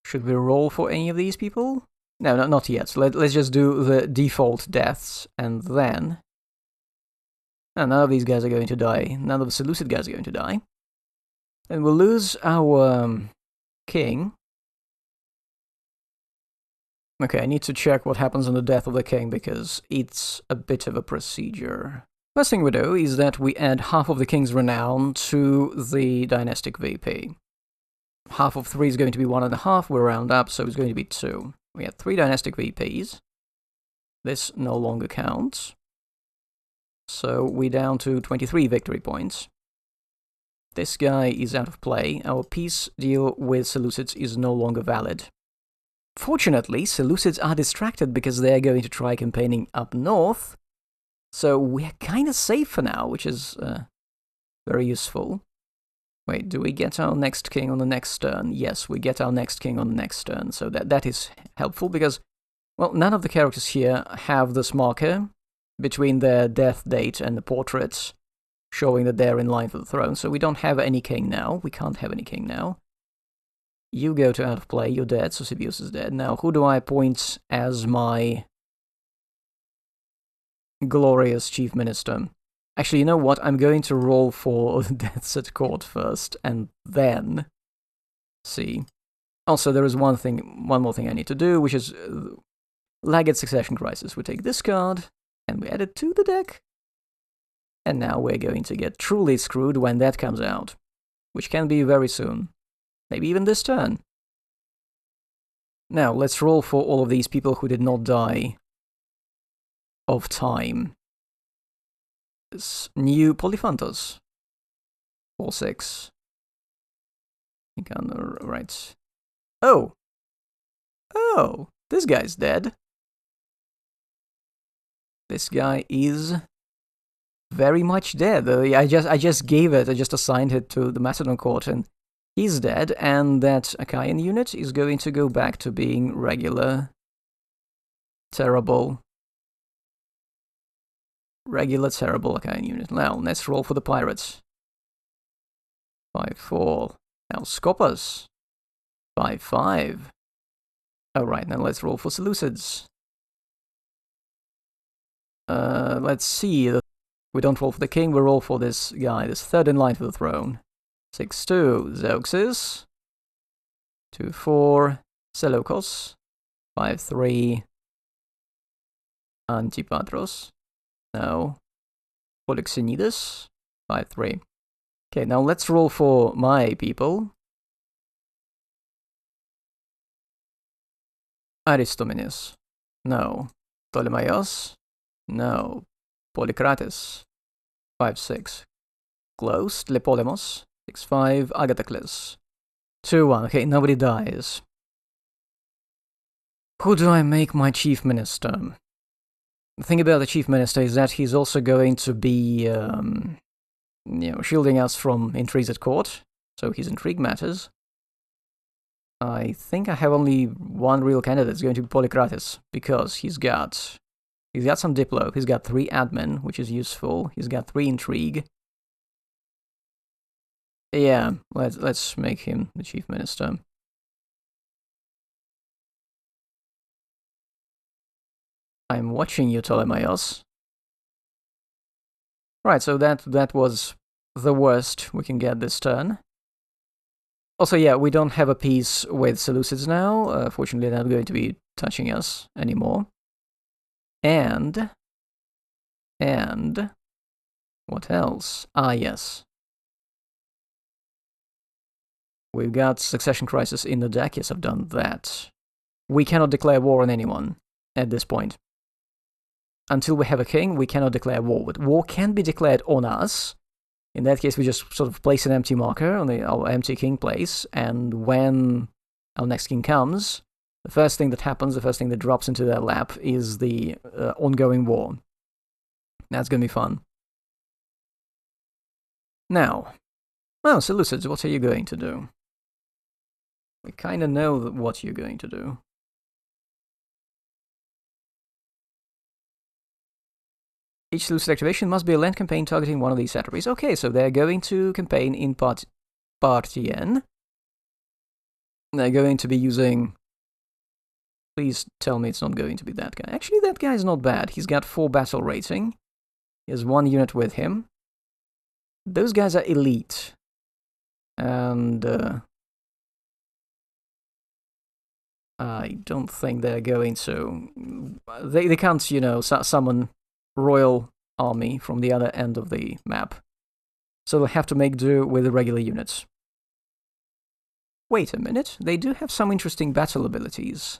Should we roll for any of these people? No, not yet. Let's just do the default deaths, and then... none of these guys are going to die. None of the Seleucid guys are going to die. And we'll lose our... king. Okay, I need to check what happens on the death of the king, because it's a bit of a procedure. First thing we do is that we add half of the king's renown to the dynastic VP. half of 3 is going to be 1.5. We'll round up, so it's going to be 2. We had 3 dynastic VPs. This no longer counts. So we're down to 23 victory points. This guy is out of play. Our peace deal with Seleucids is no longer valid. Fortunately, Seleucids are distracted because they're going to try campaigning up north. So we're kind of safe for now, which is very useful. Wait, do we get our next king on the next turn? Yes, we get our next king on the next turn. So that is helpful because, well, none of the characters here have this marker between their death date and the portraits showing that they're in line for the throne. So we don't have any king now. We can't have any king now. You go to out of play. You're dead, so Sibius is dead. Now, who do I appoint as my glorious chief minister? Actually, you know what? I'm going to roll for deaths at court first, and then see. Also, there is one more thing I need to do, which is Lagged Succession Crisis. We take this card, and we add it to the deck. And now we're going to get truly screwed when that comes out, which can be very soon. Maybe even this turn. Now, let's roll for all of these people who did not die of time. This new Polyphantos. 4/6. Right. Oh! Oh! This guy's dead. This guy is very much dead. I just gave it, I just assigned it to the Macedon court, and he's dead, and that Achaean unit is going to go back to being regular, terrible Achaean unit. Now, let's roll for the pirates. 5/4. Now, Scopas. 5/5. Alright, now let's roll for Seleucids. Let's see. We don't roll for the king, we roll for this guy, this third in line for the throne. 6/2, Zeuxis. 2/4, Seleukos. 5/3, Antipatros. No. Polixenides. 5/3. Okay, now let's roll for my people. Aristomenes. No. Ptolemaios. No. Polycrates. 5/6. Close. Tlepolemos. 6/5. Agathocles. 2/1. Okay, nobody dies. Who do I make my chief minister? The thing about the chief minister is that he's also going to be, shielding us from intrigues at court. So his intrigue matters. I think I have only one real candidate. It's going to be Polycrates, because he's got some Diplo, he's got 3 admin, which is useful, he's got 3 intrigue. Yeah, let's make him the chief minister. I'm watching you, Ptolemaios. Right, so that was the worst we can get this turn. Also, yeah, we don't have a peace with Seleucids now. Fortunately, they're not going to be touching us anymore. And what else? Ah, yes. We've got Succession Crisis in the deck. Yes, I've done that. We cannot declare war on anyone at this point. Until we have a king, we cannot declare war. But war can be declared on us. In that case, we just sort of place an empty marker on our empty king place, and when our next king comes, the first thing that happens, the first thing that drops into their lap is the ongoing war. That's going to be fun. Now, well, Seleucids, what are you going to do? We kind of know what you're going to do. Each Seleucid activation must be a land campaign targeting one of these satrapies. Okay, so they're going to campaign in Partien. They're going to be using... Please tell me it's not going to be that guy. Actually, that guy's not bad. He's got 4 battle rating. He has 1 unit with him. Those guys are elite. And... I don't think they're going to... They can't, summon royal army from the other end of the map. So they'll have to make do with the regular units. Wait a minute, they do have some interesting battle abilities.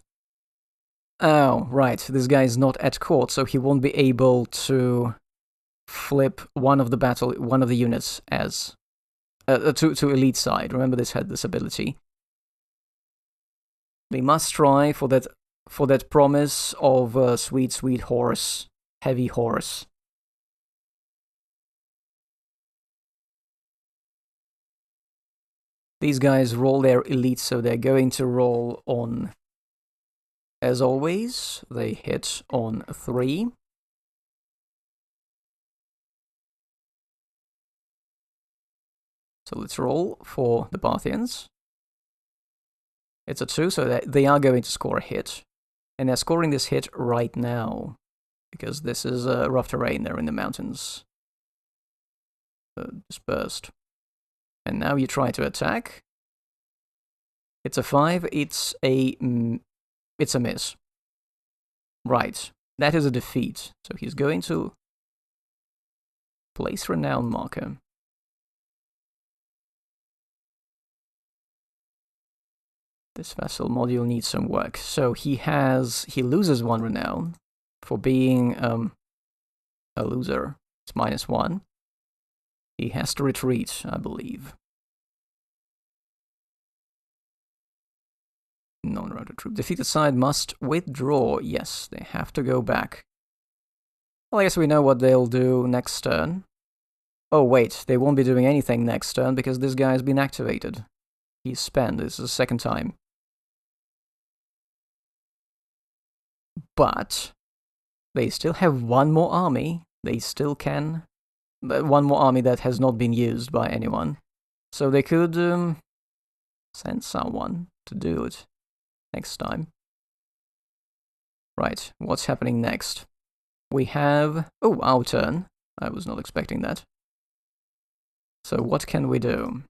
Oh, right, this guy is not at court, so he won't be able to flip one of the units as to elite side. Remember, this had this ability. They must try for that promise of sweet horse, heavy horse. These guys roll their elite, so they're going to roll on. As always, they hit on 3. So let's roll for the Parthians. It's a 2, so they are going to score a hit. And they're scoring this hit right now, because this is rough terrain. They're in the mountains. Dispersed. And now you try to attack. It's a 5. It's a miss. Right. That is a defeat. So he's going to place renown marker. This vassal module needs some work. So he loses 1 renown for being a loser. It's -1. He has to retreat, I believe. Non-routed troop. Defeated side must withdraw. Yes, they have to go back. Well, I guess we know what they'll do next turn. Oh, wait, they won't be doing anything next turn because this guy has been activated. He's spent. This is the second time. But they still have 1 more army. They still can. 1 more army that has not been used by anyone. So they could send someone to do it next time. Right, what's happening next? We have... Oh, our turn. I was not expecting that. So what can we do?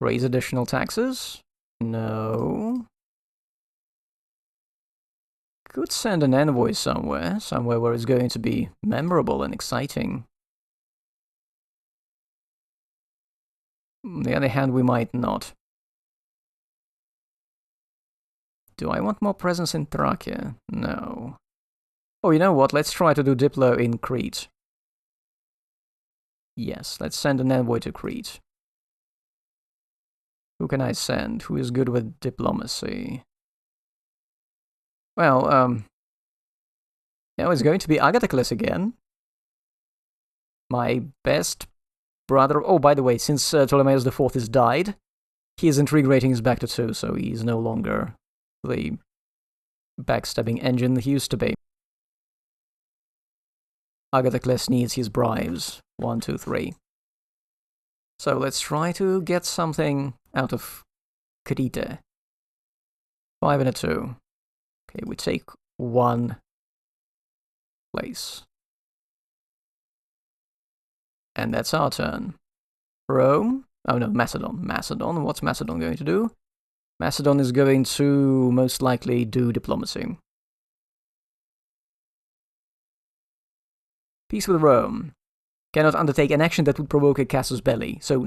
Raise additional taxes? No. Could send an envoy somewhere where it's going to be memorable and exciting. On the other hand, we might not. Do I want more presence in Thracia? No. Oh, you know what? Let's try to do Diplo in Crete. Yes, let's send an envoy to Crete. Who can I send? Who is good with diplomacy? Well, it's going to be Agathocles again. My best brother. Oh, by the way, since Ptolemaeus IV has died, his intrigue rating is back to 2, so he's no longer the backstabbing engine he used to be. Agathocles needs his bribes. 1, 2, 3. So let's try to get something out of Crete. 5 and a 2. Okay, we take 1 place. And that's our turn. Rome? Oh no, Macedon. Macedon. What's Macedon going to do? Macedon is going to most likely do diplomacy. Peace with Rome. Cannot undertake an action that would provoke a casus belli. So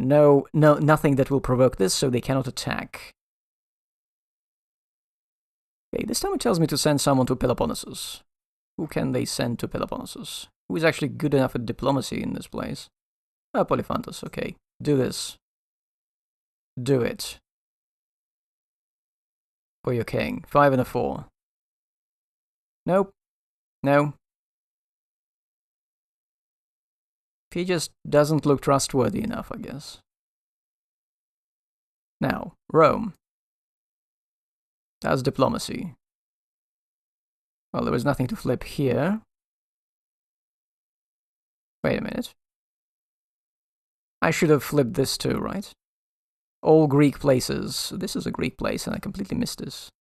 nothing that will provoke this, so they cannot attack. Okay, this time it tells me to send someone to Peloponnesus. Who can they send to Peloponnesus? Who is actually good enough at diplomacy in this place? Oh, Polyphantus, okay. Do this. Do it. For your king. 5 and a 4. Nope. No. He just doesn't look trustworthy enough, I guess. Now, Rome. That's diplomacy. Well, there was nothing to flip here. Wait a minute. I should have flipped this too, right? All Greek places. This is a Greek place, and I completely missed this.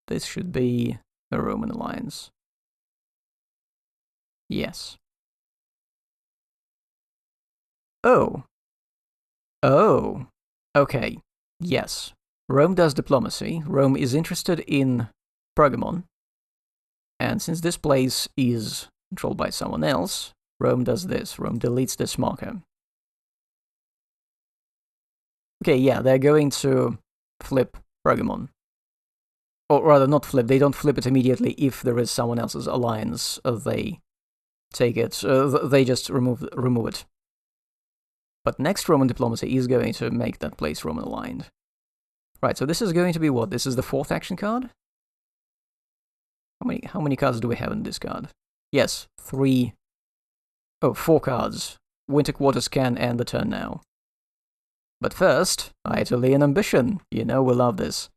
This should be a Roman alliance. Yes. Oh. Oh. Okay. Yes. Rome does diplomacy. Rome is interested in Pergamon. And since this place is controlled by someone else, Rome does this. Rome deletes this marker. Okay, yeah, they're going to flip Pergamon. Or rather, not flip, they don't flip it immediately if there is someone else's alliance. They take it, they just remove it. But next Roman diplomacy is going to make that place Roman aligned. Right, so this is going to be what? This is the 4th action card? How many cards do we have in this card? Yes, 3. Oh, 4 cards. Winter Quarters can end the turn now. But first, Italian ambition. You know we love this.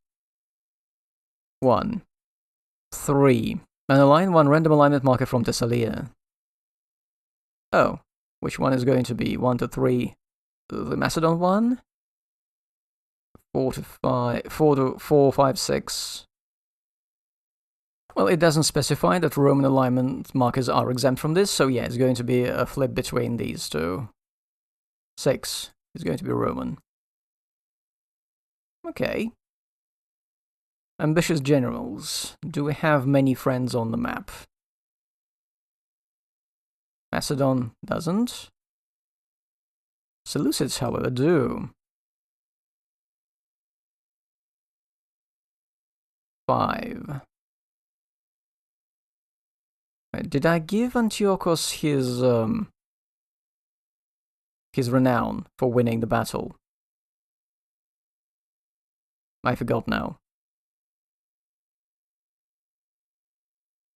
1. 3. And align 1 random alignment marker from Thessalia. Oh, which one is going to be? 1 to 3. The Macedon one? 4 to 5. 4, 5, 6. Well, it doesn't specify that Roman alignment markers are exempt from this, so yeah, it's going to be a flip between these two. 6 is going to be Roman. Okay. Ambitious generals. Do we have many friends on the map? Macedon doesn't. Seleucids, however, do. 5. Did I give Antiochus his renown for winning the battle? I forgot now.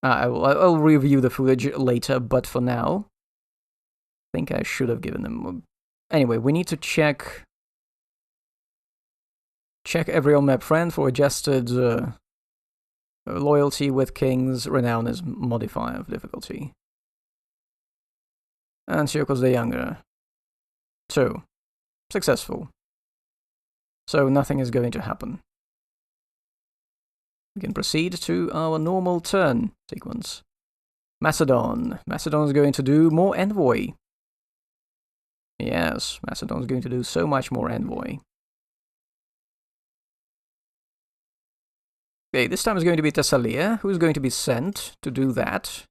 I'll review the footage later, but for now, I think I should have given them. Anyway, we need to check every on-map friend for adjusted loyalty with kings. Renown is modifier of difficulty. Antiochus the Younger. 2. Successful. So nothing is going to happen. We can proceed to our normal turn sequence. Macedon. Macedon is going to do more envoy. Yes, Macedon is going to do so much more envoy. Okay, this time is going to be Thessalia, who is going to be sent to do that.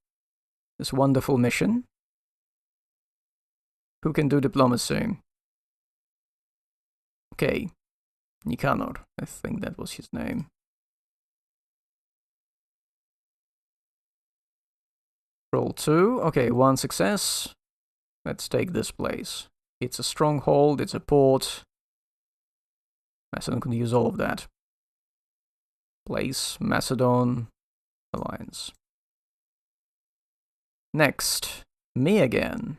This wonderful mission. Who can do diplomacy? Okay, Nicanor, I think that was his name. Roll 2. Okay, 1 success. Let's take this place. It's a stronghold, it's a port. Macedon can use all of that. Place, Macedon, alliance. Next, me again.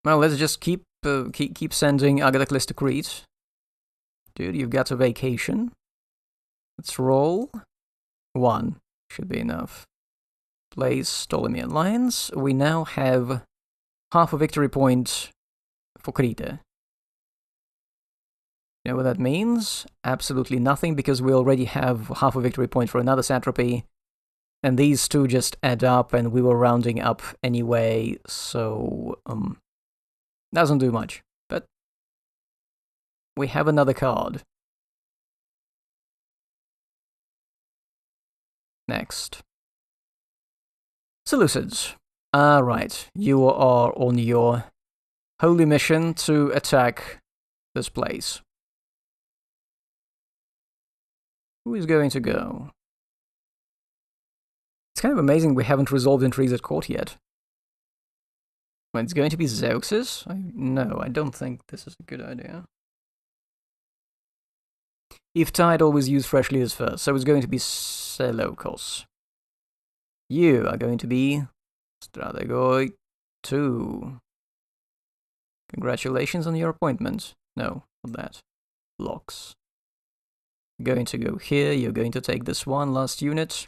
Well, let's just keep sending Agathocles to Crete. Dude, you've got a vacation. Let's roll. 1 should be enough. Place Ptolemy alliance. We now have half a victory point for Crete. You know what that means? Absolutely nothing, because we already have half a victory point for another satrapy. And these two just add up, and we were rounding up anyway, so doesn't do much. But we have another card. Next. Seleucids. Right, you are on your holy mission to attack this place. Who is going to go? It's kind of amazing we haven't resolved intrigues at court yet. Well, it's going to be Zeuxis? No, I don't think this is a good idea. If tied, always use fresh leaders first, so it's going to be Seleucus. You are going to be Strategoi 2. Congratulations on your appointment. No, not that. Locks. You're going to go here, you're going to take this one, last unit.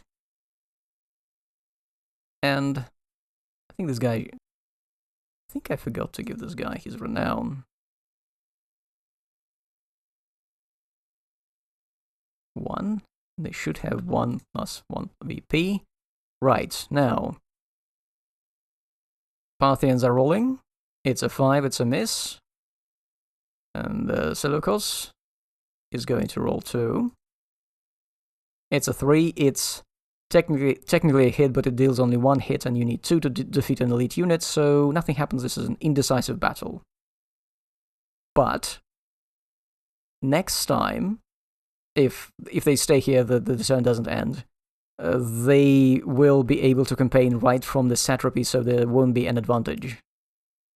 And I think this guy... I think I forgot to give this guy his renown. 1. They should have 1 plus 1 VP. Right, now. Parthians are rolling. It's a 5, it's a miss. And Seleucus is going to roll 2. It's a 3, it's technically a hit, but it deals only 1 hit, and you need 2 to defeat an elite unit, so nothing happens. This is an indecisive battle. But next time, if they stay here, the turn doesn't end. They will be able to campaign right from the satrapy, so there won't be an advantage.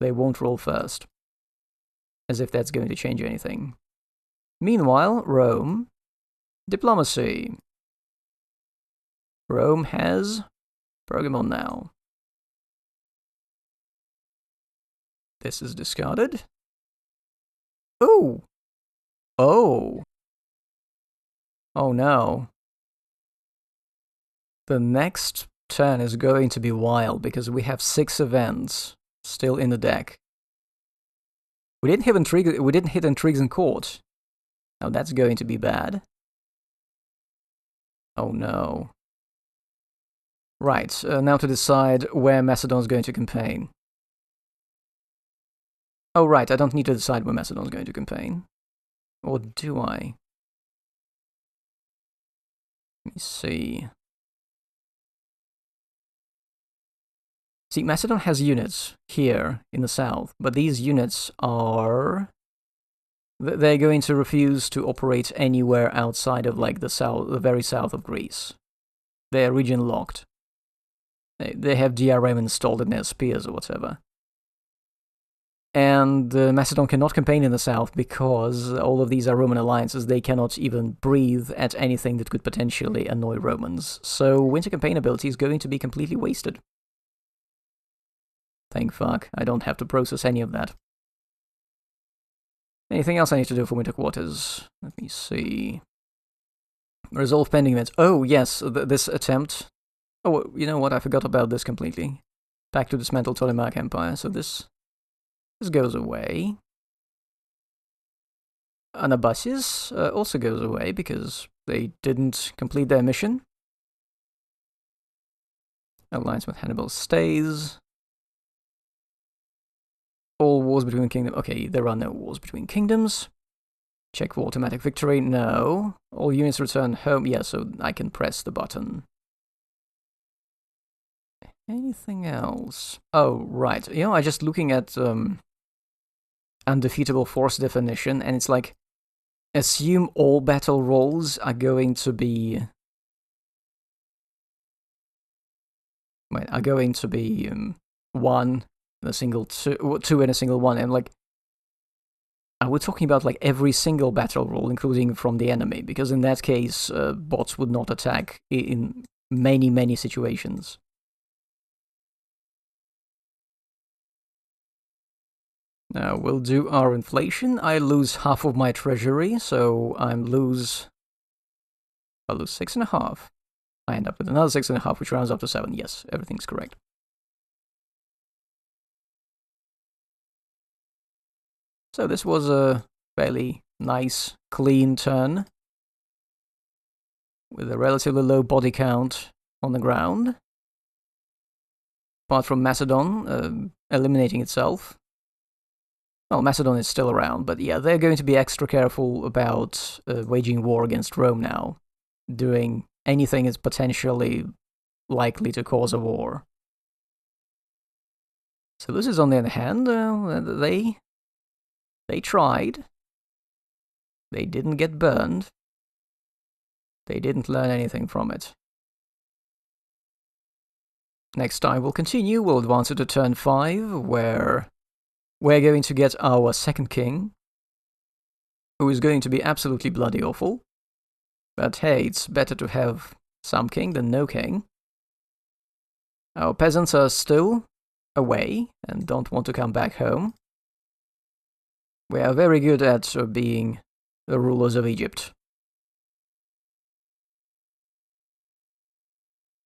They won't roll first. As if that's going to change anything. Meanwhile, Rome. Diplomacy. Rome has Pergamon now. This is discarded. Oh! Oh! Oh no. The next turn is going to be wild, because we have 6 events still in the deck. We didn't hit intrigues in court. Now that's going to be bad. Oh no. Right, now to decide where Macedon's going to campaign. Oh right, I don't need to decide where Macedon's going to campaign. Or do I? Let me see. See, Macedon has units here in the south, but these units are... They're going to refuse to operate anywhere outside of, like, the very south of Greece. They're region locked. They have DRM installed in their spears or whatever. And Macedon cannot campaign in the south because all of these are Roman alliances. They cannot even breathe at anything that could potentially annoy Romans. So winter campaign ability is going to be completely wasted. Thank fuck, I don't have to process any of that. Anything else I need to do for winter quarters? Let me see. Resolve pending events. Oh, yes, this attempt. Oh, you know what? I forgot about this completely. Back to dismantle Ptolemaic Empire. So this goes away. Anabasis also goes away because they didn't complete their mission. Alliance with Hannibal stays. All wars between kingdoms. Okay, there are no wars between kingdoms. Check for automatic victory. No. All units return home. Yeah, so I can press the button. Anything else? Oh, right. You know, I'm just looking at undefeatable force definition, and it's like, assume all battle rolls are going to be... Wait, are going to be 1... a single 2 and a single 1, and like, are we talking about like every single battle roll, including from the enemy? Because in that case, bots would not attack in many situations. Now we'll do our inflation. I lose half of my treasury, so I'll lose 6.5. I end up with another 6.5, which rounds up to 7. Yes, everything's correct. So this was a fairly nice, clean turn, with a relatively low body count on the ground. Apart from Macedon eliminating itself. Well, Macedon is still around, but yeah, they're going to be extra careful about waging war against Rome now. Doing anything is potentially likely to cause a war. Seleucid, on the other hand, they tried. They didn't get burned. They didn't learn anything from it. Next time we'll continue. We'll advance it to turn 5, where we're going to get our second king, who is going to be absolutely bloody awful. But hey, it's better to have some king than no king. Our peasants are still away and don't want to come back home. We are very good at being the rulers of Egypt.